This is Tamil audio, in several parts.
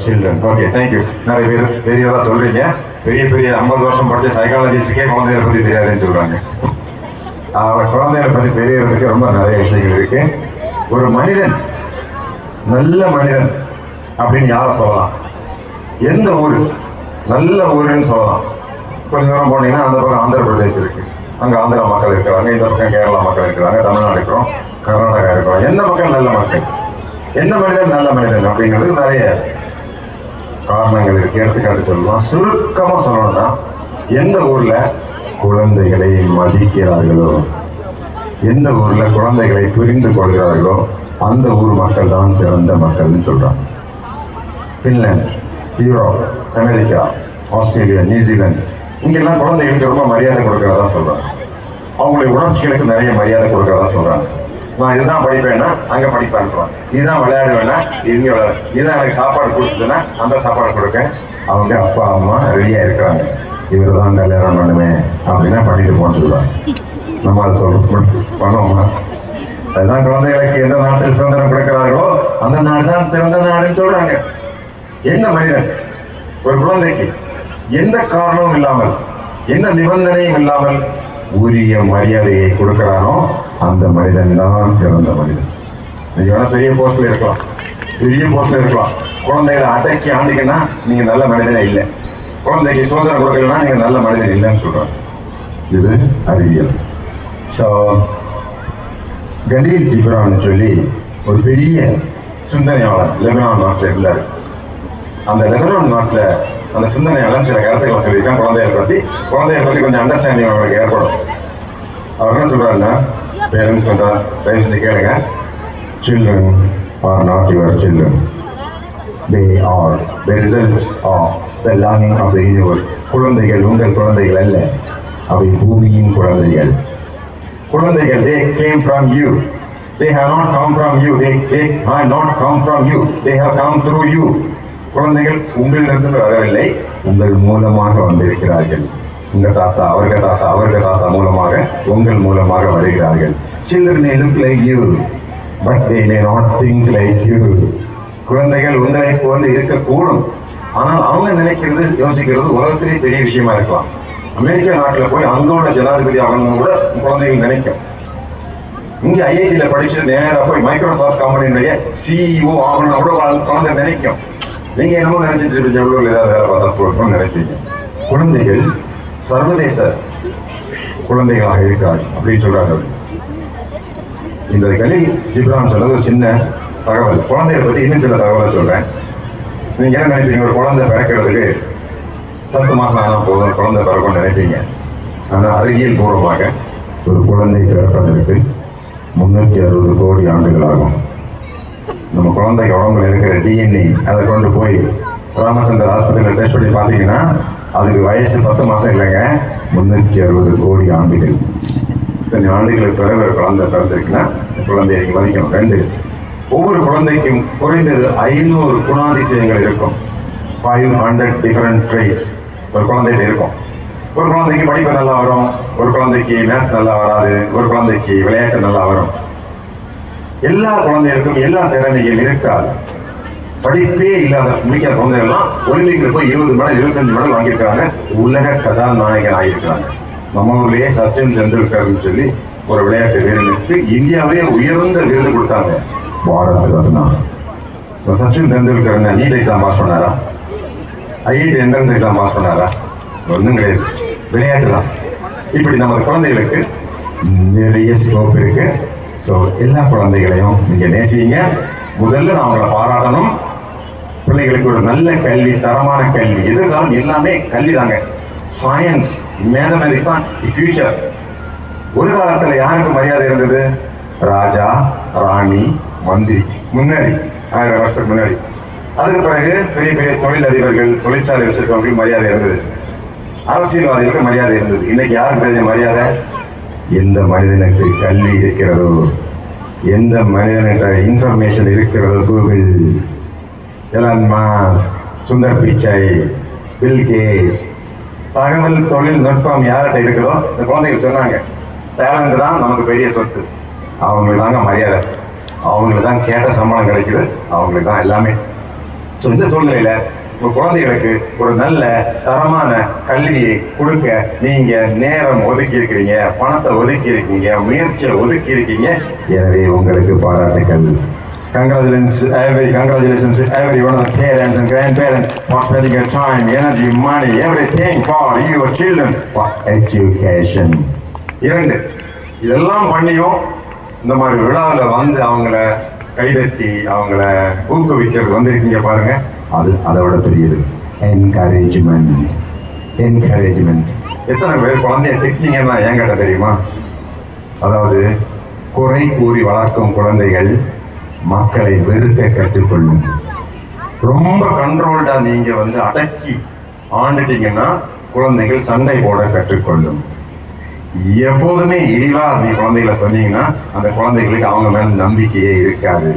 சில்ட்ரன். Okay, thank you. நிறைய பேர் பெரியதா சொல்றீங்க. பெரிய பெரிய 50 வருஷம் படிச்ச சைக்காலஜிஸ்டுக்கே குழந்தைகளை பத்தி தெரியாதுன்னு சொல்றாங்க. குழந்தைகளை பத்தி தெரியறதுக்கு ரொம்ப நிறைய விஷயங்கள் இருக்கு. ஒரு மனிதன் நல்ல மனிதன் அப்படின்னு யாரை சொல்லலாம்? எந்த ஊர் நல்ல ஊருன்னு சொல்லலாம்? கொஞ்சம் தூரம் போனீங்கன்னா அந்த பக்கம் ஆந்திர பிரதேஷ் இருக்கு, அங்க ஆந்திரா மக்கள் இருக்கிறாங்க. இந்த பக்கம் கேரளா மக்கள் இருக்கிறாங்க, தமிழ்நாடு இருக்கிறோம், கர்நாடகா இருக்கிறோம். எந்த மக்கள் நல்ல மக்கள், எந்த மனிதன் நல்ல மனிதன் அப்படிங்கிறதுக்கு நிறைய காரணங்கள் இருக்கு. எடுத்துக்காட்டு சொல்லலாம். சுருக்கமா சொல்லணும்னா, எந்த ஊர்ல குழந்தைகளை மதிக்கிறார்களோ, எந்த ஊர்ல குழந்தைகளை புரிந்து கொள்கிறார்களோ அந்த ஊர் மக்கள் தான் சிறந்த மக்கள்னு சொல்றாங்க. Finland, Europe, America, Australia, New Zealand, இங்கெல்லாம் குழந்தைகளுக்கு ரொம்ப மரியாதை கொடுக்கறதா சொல்றாங்க. அவங்களுடைய உணர்ச்சிகளுக்கு நிறைய மரியாதை கொடுக்கறதா சொல்றாங்க. நான் இதுதான் படிப்பேன்னா அங்கே படிப்பேன்றான், இதுதான் விளையாடுவேன்னா இங்கே விளையாடு, இதுதான் எனக்கு சாப்பாடு கொடுத்ததுன்னா அந்த சாப்பாடு கொடுக்க அவங்க அப்பா அம்மா ரெடியாக இருக்கிறாங்க. இவர் தான் கல்யாணம் பண்ணுவேன் அப்படின்னா பண்ணிட்டு போன்னு சொல்லுவாங்க. நம்ம அதை பண்ணுவோமா? அதுதான் குழந்தைகளுக்கு எந்த நாட்டில் சுதந்திரம் கொடுக்கிறார்களோ அந்த நாடு தான் சிறந்த நாடுன்னு சொல்றாங்க. என்ன மனிதன் ஒரு குழந்தைக்கு எந்த காரணமும் இல்லாமல், எந்த நிபந்தனையும் இல்லாமல் உரிய மரியாதையை கொடுக்கிறானோ அந்த மனிதன் தான் சிறந்த மனிதன். நீங்க வேணா பெரிய போஸ்ட்ல இருக்கலாம், பெரிய போஸ்ட்ல இருக்கலாம். குழந்தைகளை அடக்கி ஆண்டிங்கன்னா நீங்க நல்ல மனிதனே இல்லை. குழந்தைக்கு சுதந்திரம் கொடுக்கலன்னா நீங்க நல்ல மனிதன் இல்லைன்னு சொல்றாங்க. இது அறிவியல். ஸோ கலீல் ஜிப்ரான் சொல்லி ஒரு பெரிய சிந்தனையாளர் லெபனான் நாட்டில் இருந்தார். அந்த லெபனான் நாட்டில் அந்த சிந்தனையாளர் சில கருத்துக்களை சொல்லியிருக்கான் குழந்தைகளை பற்றி கொஞ்சம் அண்டர்ஸ்டாண்டிங் அவங்களுக்கு ஏற்படும். அவர் என்ன சொல்றாருன்னா, பேரண்ட்ஸ் கொஞ்சம் தயவு செஞ்சு கேளுங்க. Children are not your children, they are the result of the longing of the universe. குழந்தைகள் உங்கள் குழந்தைகள் அல்ல, அவை பூமியின் குழந்தைகள். குழந்தைகள், they came from you, they have not come from you, they have not come from you, they have come through you. குழந்தைகள் உங்களிலிருந்து வரவில்லை, உங்கள் மூலமாக வந்திருக்கிறார்கள். உங்க தாத்தா அவர்கள் தாத்தா அவர்கள் தாத்தா மூலமாக உங்கள் மூலமாக வருகிறார்கள். Children may look like you, but they may not think like you. குழந்தைகள் உங்களை போன்று இருக்கக்கூடும், ஆனால் அவங்க நினைக்கிறது யோசிக்கிறது உலகத்திலே பெரிய விஷயமா இருக்கலாம். அமெரிக்கா நாட்டில் போய் அங்க உள்ள ஜனாதிபதி ஆகணும்னு கூட குழந்தைகள் நினைக்கும். இங்க ஐஐடியில் படிச்சு நேராக போய் மைக்ரோசாஃப்ட் கம்பெனியுடைய சிஇஓ ஆகணும் கூட குழந்தை நினைக்கும். நீங்க என்னமோ நினைச்சிட்டு இருப்பீங்க, எவ்வளவு ஏதாவது வேலை பார்த்தா போகணும்னு நினைப்பீங்க. குழந்தைகள் சர்வதேச குழந்தைகளாக இருக்கிறார்கள் அப்படின்னு சொல்றாங்க. இந்த கலீல் ஜிப்ரான் சொன்னது ஒரு சின்ன தகவல். குழந்தைகளை பத்தி இன்னும் சில தகவலை சொல்றேன். நீங்க என்ன நினைப்பீங்க, ஒரு குழந்தை பிறக்கிறதுக்கு 10 மாசம் ஆனால் போதும் குழந்தை பிறக்கும்னு நினைப்பீங்க. ஆனால் அறிவியல் பூர்வமாக ஒரு குழந்தை பிறப்பதற்கு 360 கோடி ஆண்டுகள் ஆகும். நம்ம குழந்தை உடம்புல இருக்கிற டிஎன்ஏ அதை கொண்டு போய் ராமச்சந்திர ஆஸ்பத்திரியில் டெஸ்ட் பண்ணி பார்த்தீங்கன்னா அதுக்கு வயசு 10 மாசம் இல்லைங்க, 360 கோடி ஆண்டுகள். இத்தனை ஆண்டுகளுக்கு பிறகு ஒரு குழந்தை பிறந்திருக்குன்னா குழந்தையை மதிக்கணும். 2, ஒவ்வொரு குழந்தைக்கும் குறைந்தது 500 குணாதிசயங்கள் இருக்கும். 500 டிஃபரெண்ட் ட்ரெய்ட்ஸ் ஒரு குழந்தைகிட்ட இருக்கும். ஒரு குழந்தைக்கு படிப்பு நல்லா வரும், ஒரு குழந்தைக்கு மேத்ஸ் நல்லா வராது, ஒரு குழந்தைக்கு விளையாட்டு நல்லா வரும். எல்லா குழந்தைகளுக்கும் எல்லா திறமையும் இருக்காது. படிப்பே இல்லாத முடிக்காத குழந்தைகள்லாம் ஒலிம்பிக்கில் போய் 20 மெடல் 25 மெடல் வாங்கியிருக்கிறாங்க, உலக கதாநாயகன் ஆகியிருக்கிறாங்க. நம்ம ஊர்லேயே சச்சின் தெண்டுல்கர்னு சொல்லி ஒரு விளையாட்டு வீரனுக்கு இந்தியாவே உயர்ந்த விருது கொடுத்தாங்க, Bharat Ratna. Sachin Tendulkar NEET exam pass பண்ணாரா? ஐஐடி என்ட்ரன்ஸ் எக்ஸாம் பாஸ் பண்ணாரா? ஒன்றும் கிடையாது. விளையாட்டு தான். இப்படி நமது குழந்தைகளுக்கு நிறைய ஸ்கோப் இருக்கு. ஸோ எல்லா குழந்தைகளையும் நீங்கள் நேசிங்க. முதல்ல நான் அவங்களை பாராட்டணும். பிள்ளைகளுக்கு ஒரு நல்ல கல்வி, தரமான கல்வி, எதிர்காலம் எல்லாமே கல்வி தாங்க. சயின்ஸ், மேத்தமெட்டிக்ஸ் தான் ஃபியூச்சர். ஒரு காலத்தில் யாருக்கு மரியாதை இருந்தது? ராஜா, ராணி, மந்திரி. முன்னாடி 1000 வருஷத்துக்கு முன்னாடி. அதுக்கு பிறகு பெரிய பெரிய தொழிலதிபர்கள், தொழிற்சாலை வச்சிருக்கவங்களுக்கு மரியாதை இருந்தது, அரசியல்வாதிகளுக்கு மரியாதை இருந்தது. இன்னைக்கு யாருக்கு பெரிய மரியாதை? எந்த மனிதனுக்கு கல்வி இருக்கிறதோ, எந்த மனிதனுக்கு இன்ஃபர்மேஷன் இருக்கிறதோ, Google, Elon Musk, Sundar Pichai, bill Gates, தகவல் தொழில்நுட்பம் யார்கிட்ட இருக்குதோ இந்த குழந்தைகள் சொன்னாங்க, டேலண்ட் தான் நமக்கு பெரிய சொத்து. அவங்களுக்கு தாங்க மரியாதை, அவங்களுக்கு தான் கேட்ட சம்பளம் கிடைக்குது, அவங்களுக்கு தான் எல்லாமே. ஸோ இந்த சூழ்நிலையில உங்க குழந்தைகளுக்கு ஒரு நல்ல தரமான கல்வியை கொடுக்க நீங்க நேரம் ஒதுக்கி இருக்கிறீங்க, பணத்தை ஒதுக்கி இருக்கீங்க, முயற்சியை ஒதுக்கி இருக்கீங்க. எனவே உங்களுக்கு பாராட்டுகள். Congratulations every one of the parents and grandparents for spending your time, energy, money, everything for your children for education. 2, இதெல்லாம் பண்ணியும் இந்த மாதிரி விழாவில் வந்து அவங்கள கைதட்டி அவங்கள ஊக்குவிக்கிறது வந்திருக்கீங்க பாருங்க, அது அதோட பெரியது. என்கரேஜ்மெண்ட். எத்தனை பேர் குழந்தைய திட்டினீங்கன்னா என்கிட்ட தெரியுமா? அதாவது குறை கூறி வளர்க்கும் குழந்தைகள் மக்களை வெறுக்க கற்றுக்கொள்ளும். ரொம்ப கண்ட்ரோல்டா நீங்க வந்து அடக்கி ஆண்டுட்டீங்கன்னா குழந்தைகள் சண்டை போட கற்றுக்கொள்ளும். எப்போதுமே இழிவா நீ குழந்தைகளை சொன்னீங்கன்னா அந்த குழந்தைகளுக்கு அவங்க மேல நம்பிக்கையே இருக்காது.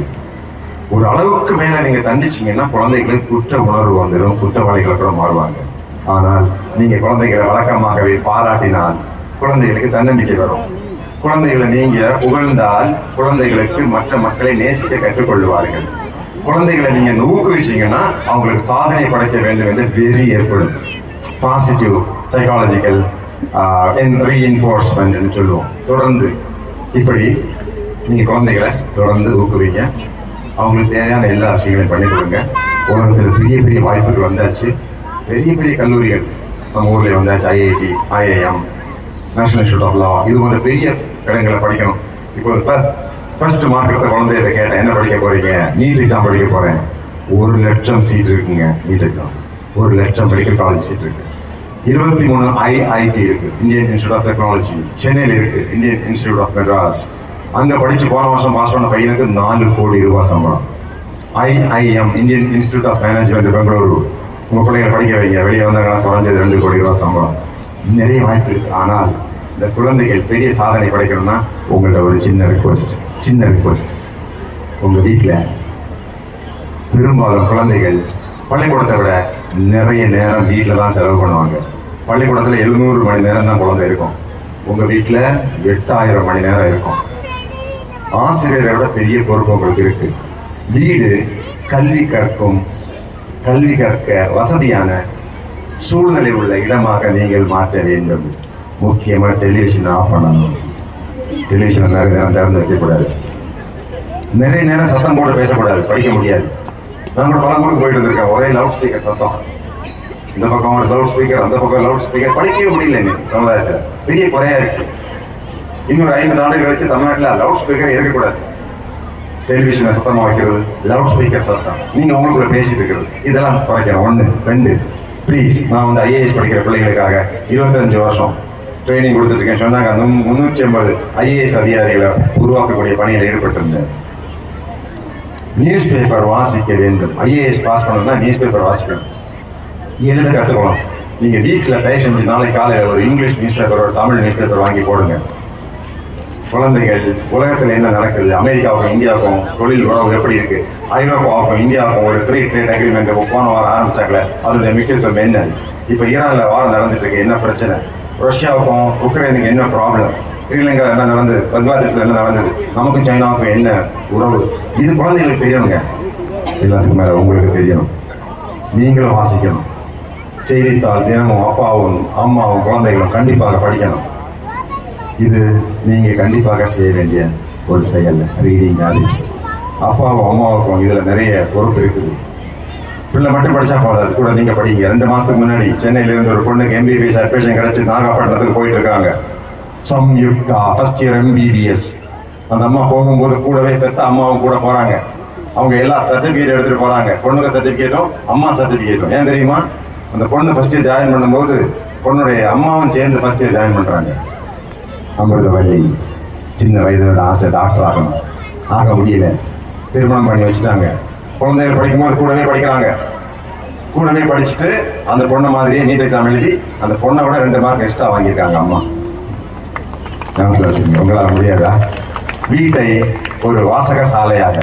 ஒரு அளவுக்கு மேல நீங்க தண்டிச்சீங்கன்னா குழந்தைகளுக்கு குற்ற உணர்வு வந்துடும், குற்றவாளிகளை கூட மாறுவாங்க. ஆனால் நீங்க குழந்தைகளை வழக்கமாகவே பாராட்டினால் குழந்தைகளுக்கு தன்னம்பிக்கை வரும். குழந்தைகளை நீங்க புகழ்ந்தால் குழந்தைகளுக்கு மற்ற மக்களை நேசிக்க கற்றுக்கொள்வார்கள். குழந்தைகளை நீங்க ஊக்குவிச்சீங்கன்னா அவங்களுக்கு சாதனை படைக்க வேண்டும் என்று வெறி ஏற்படும். பாசிட்டிவ் சைக்காலஜிக்கல் ரீஇன்ஃபோர்ஸ்மெண்ட் சொல்லுவோம். தொடர்ந்து இப்படி நீங்க குழந்தைகளை தொடர்ந்து ஊக்குவிங்க, அவங்களுக்கு தேவையான எல்லா விஷயங்களையும் பண்ணி கொடுங்க. உலகத்தில் பெரிய பெரிய வாய்ப்புகள் வந்தாச்சு, பெரிய பெரிய கல்லூரிகள் நம்ம ஊரில் வந்தாச்சு. IIT, IIM, national institute of law, இது போன்ற பெரிய இடங்களை படிக்கணும். இப்போ ஃபர்ஸ்ட் மார்க் எடுத்த குழந்தைய கேட்டேன், என்ன படிக்க போறீங்க? நீட் எக்ஸாம் படிக்க போறேன். 1,00,000 சீட் இருக்குங்க. NEET exam 1,00,000 medical college seat இருக்கு. 23 IIT இருக்கு, இந்தியன் இன்ஸ்டியூட் ஆஃப் டெக்னாலஜி. சென்னையில் இருக்கு, இந்தியன் இன்ஸ்டியூட் ஆஃப் மெட்ராஸ். அங்கே படித்து போன வருஷம் பாஸ் பண்ண பையனுக்கு 4 கோடி ரூபாய் சம்பளம். IIM, Indian institute of management, Bengaluru. உங்கள் பிள்ளைங்க படிக்க வைங்க, வெளியே வந்தாங்கன்னா குறைஞ்சது 2 கோடி ரூபாய் சம்பளம். நிறைய வாய்ப்பு இருக்கு. ஆனால் இந்த குழந்தைகள் பெரிய சாதனை படைக்கணும்னா உங்கள்கிட்ட ஒரு சின்ன ரிக்வெஸ்ட். உங்கள் வீட்டில் பெரும்பாலும் குழந்தைகள் பள்ளிக்கூடத்தை விட நிறைய நேரம் வீட்டில் தான் செலவு பண்ணுவாங்க. பள்ளிக்கூடத்தில் 700 மணி நேரம் தான் குழந்தை இருக்கும். உங்கள் வீட்டில் 8000 மணி நேரம் இருக்கும். ஆசிரியரை விட பெரிய பொறுப்பு உங்களுக்கு இருக்கு. வீடு கல்வி கற்க வசதியான சூழ்நிலை உள்ள இடமாக நீங்கள் மாற்ற வேண்டும். முக்கியமாக டெலிவிஷன் ஆஃப் பண்ணணும். டெலிவிஷனை நிறைய நேரம் திறந்து வைக்கக்கூடாது. நிறைய நேரம் சத்தம் போட்டு பேசக்கூடாது, படிக்க முடியாது. நான் கூட பல ஊருக்கு போயிட்டு வந்திருக்கேன், ஒரே லவுட் ஸ்பீக்கர் சத்தம். இந்த பக்கம் ஒரு லவுட் ஸ்பீக்கர், அந்த பக்கம் லவுட் ஸ்பீக்கர். படிக்கவே முடியல இன்னைக்கு சமுதாயத்தில், பெரிய குறையா இருக்கு. இன்னொரு 50 ஆண்டுகள் கழிச்சு தமிழ்நாட்டில் லவுட் ஸ்பீக்கர் இருக்கக்கூடாது. டெலிவிஷனை சத்தமாக வைக்கிறது, லவுட் ஸ்பீக்கர் சத்தம், நீங்கள் உங்களுக்குள்ள பேசிட்டு இருக்கிறது, இதெல்லாம் குறைக்கணும். 1, 2 ப்ளீஸ். நான் வந்து IAS படிக்கிற பிள்ளைகளுக்காக 25 வருஷம் ட்ரைனிங் கொடுத்துருக்கேன். சொன்னாங்க 350 IAS அதிகாரிகளை உருவாக்கக்கூடிய பணியில் ஈடுபட்டிருந்தேன். நியூஸ் பேப்பர் வாசிக்க வேண்டும். IAS பாஸ் பண்ணணும்னா நியூஸ் பேப்பர் வாசிக்கணும், எழுத கற்றுக்கணும். நீங்கள் வீட்டில் தயவு செஞ்சு நாளைக்கு காலையில் ஒரு இங்கிலீஷ் நியூஸ் பேப்பர், ஒரு தமிழ் நியூஸ் பேப்பர் வாங்கி போடுங்க. குழந்தைகள் உலகத்தில் என்ன நடக்குது, அமெரிக்காவுக்கும் இந்தியாவுக்கும் தொழில் உறவு எப்படி இருக்கு, ஐரோப்பாவுக்கும் இந்தியாவுக்கும் ஒரு ஃப்ரீ ட்ரேட் அக்ரிமெண்ட் போன வாரம் ஆரம்பிச்சாங்களே, அதோடைய முக்கியத்துவம் என்ன? இப்போ ஈரானில் வாரம் நடந்துட்டு இருக்கு, என்ன பிரச்சனை? ரஷ்யாவுக்கும் உக்ரைனுக்கு என்ன ப்ராப்ளம்? ஸ்ரீலங்காவில் என்ன நடந்தது? பங்களாதேஷில் என்ன நடந்தது? நமக்கும் சைனாவுக்கும் என்ன உறவு? இது குழந்தைகளுக்கு தெரியணுங்க. எல்லாத்துக்கும் மேலே உங்களுக்கு தெரியணும். நீங்களும் வாசிக்கணும். செய்தித்தாள் தினமும் அப்பாவும் அம்மாவும் குழந்தைகளும் கண்டிப்பாக படிக்கணும். இது நீங்கள் கண்டிப்பாக செய்ய வேண்டிய ஒரு செயல், ரீடிங் ஹேபிட். அப்பாவும் அம்மாவுக்கும் இதில் நிறைய பொறுப்பு இருக்குது. பிள்ளை மட்டும் படித்தா போதாது, கூட நீங்கள் படிங்க. 2 மாதத்துக்கு முன்னாடி சென்னையிலேருந்து ஒரு பொண்ணுக்கு MBBS அட்மிஷன் கிடச்சி நாகப்பட்டினத்துக்கு போயிட்டு இருக்காங்க. Samyuktha first year MBBS. அந்த அம்மா போகும்போது கூடவே பெத்த அம்மாவும் கூட போகிறாங்க. அவங்க எல்லா சர்டிஃபிகேட் எடுத்துகிட்டு போகிறாங்க. பொண்ணுங்க சர்டிஃபிகேட்டும் அம்மா சர்டிஃபிகேட்டும். ஏன் தெரியுமா? அந்த பொண்ணு ஃபர்ஸ்ட் இயர் ஜாயின் பண்ணும்போது பொண்ணுடைய அம்மாவும் சேர்ந்து ஃபர்ஸ்ட் இயர் ஜாயின் பண்ணுறாங்க. அமிர்தவல்லி சின்ன வயதோட ஆசை டாக்டர் ஆகணும், ஆக முடியல, திருமணம் பண்ணி வச்சுட்டாங்க. குழந்தைகள் படிக்கும்போது கூடவே படிக்கிறாங்க. கூடவே படிச்சுட்டு அந்த பொண்ணை மாதிரியே நீட் எக்ஸாம் எழுதி அந்த பொண்ணை விட 2 மார்க் எக்ஸ்ட்ரா வாங்கியிருக்காங்க அம்மா. உங்களால் முடியாதா? வீட்டை ஒரு வாசக சாலையாக,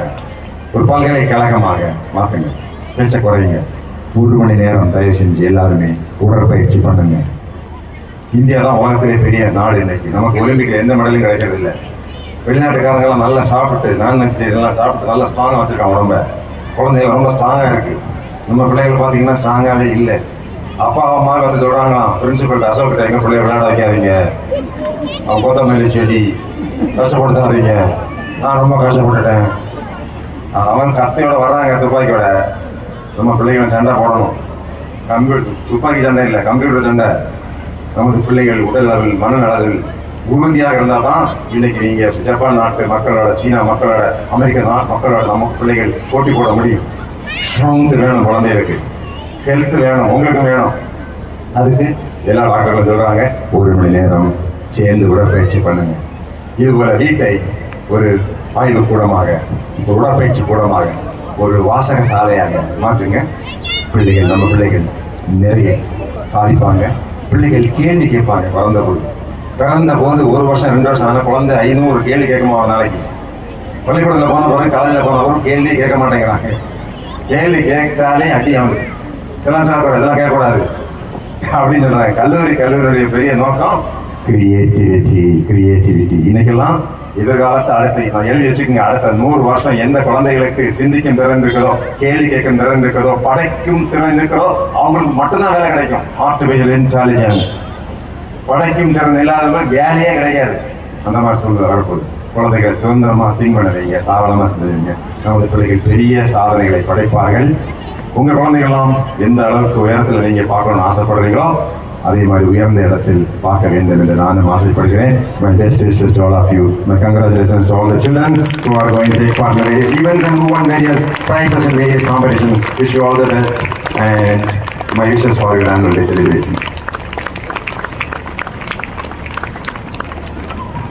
ஒரு பல்கலைக்கழகமாக மாற்றுங்க. பேச்ச குறையுங்க. 1 மணி நேரம் தயவு செஞ்சு எல்லாருமே உடற்பயிற்சி பண்ணுங்க. இந்தியா தான் உலகத்திலே பெரிய நாடு. இன்னைக்கு நமக்கு ஒலிம்பிக்கில் எந்த மெடலும் கிடைக்கிறது இல்லை. வெளிநாட்டுக்காரங்கெல்லாம் நல்லா சாப்பிட்டு நான் வெஜிடேரியன்லாம் சாப்பிட்டு நல்லா ஸ்ட்ராங்காக வச்சுருக்காங்க உடம்ப. குழந்தைகள் ரொம்ப ஸ்ட்ராங்காக இருக்குது. நம்ம பிள்ளைகள் பார்த்தீங்கன்னா ஸ்ட்ராங்காகவே இல்லை. அப்பா அம்மா வந்து சொல்கிறாங்களாம் பிரின்சிபல் அசோக்கிட்ட, எங்கள் பிள்ளைய விளையாட வைக்காதீங்க, அவன் கொத்தமல்லி செடி கஷ்டப்படுத்தாதீங்க, நான் ரொம்ப கஷ்டப்பட்டுட்டேன். அவன் கத்தையோட வர்றாங்க துப்பாக்கியோட, நம்ம பிள்ளைகளை சண்டை போடணும். கம்ப்யூட்டர் துப்பாக்கி சண்டை இல்லை, கம்ப்யூட்டர் சண்டை. நமது பிள்ளைகள் உடல் அளவில் மனநலவில் உறுதியாக இருந்தால் தான் இன்னைக்கு நீங்கள் ஜப்பான் நாட்டு மக்களோட, சீனா மக்களோட, அமெரிக்க மக்களோட நம்ம பிள்ளைகள் போட்டி போட முடியும். ஸ்ட்ரென்த் வேணும் குழந்தைகளுக்கு, ஹெல்த் வேணும், உங்களுக்கு வேணும். அதுக்கு எல்லா டாக்டர்களும் சொல்கிறாங்க 1 மணி நேரம் சேர்ந்து உடற்பயிற்சி பண்ணுங்க. இதுபோல வீட்டை ஒரு ஆய்வு கூடமாக, ஒரு உடற்பயிற்சி கூடமாக, ஒரு வாசக சாலையாக மாற்றுங்க. பிள்ளைகள், நம்ம பிள்ளைகள் நிறைய சாதிப்பாங்க. பிள்ளைகள் கேள்வி கேட்பாங்க. பிறந்த போது 1 வருஷம் 2 வருஷம் ஆன குழந்தை 500 கேள்வி கேட்குமா நாளைக்கு? பள்ளிக்கூடத்தில் போன பிறகு, காலேஜில் போன பிறகு கேள்வி கேட்க மாட்டேங்கிறாங்க. கேள்வி கேட்டாலே அடி ஆகுது. இதெல்லாம் சாப்பிட, இதெல்லாம் கேட்கக்கூடாது அப்படின்னு சொல்கிறாங்க. கல்லூரியுடைய பெரிய நோக்கம் கிரியேட்டிவிட்டி. இன்னைக்கெல்லாம் எதிர்காலத்தை அடுத்து நான் எழுதி வச்சுக்கோங்க, அடுத்த 100 வருஷம் எந்த குழந்தைகளுக்கு சிந்திக்கும் திறன் இருக்குதோ, கேள்வி கேட்கும் திறன் இருக்குதோ, படைக்கும் திறன் இருக்கிறதோ அவங்களுக்கு மட்டும்தான் வேலை கிடைக்கும். ஆர்டிஃபிஷியல் இன்டெலிஜென்ஸ் படைக்கும் திறன் இல்லாதவங்களுக்கு வேலையே கிடையாது. அந்த மாதிரி சூழ்நிலை வரப்போகுது. குழந்தைகள் சுதந்திரமாக திங்க் பண்ண வைங்க, தாராளமாக செஞ்சுவீங்க. நமது பிள்ளைகள் பெரிய சாதனைகளை படைப்பார்கள். உங்கள் குழந்தைகள்லாம் எந்த அளவுக்கு உயரத்தில் நீங்கள் பார்க்கணும்னு ஆசைப்படுறீங்களோ அதே மாதிரி உயர்ந்த இடத்தில் பார்க்க வேண்டும் என்று நானும் ஆசைப்படுகிறேன். My best wishes to all of you. My congratulations to all the children who are going to take part in various events and who won various prizes in various competitions. Wish you all the best and my wishes for your annual day celebrations.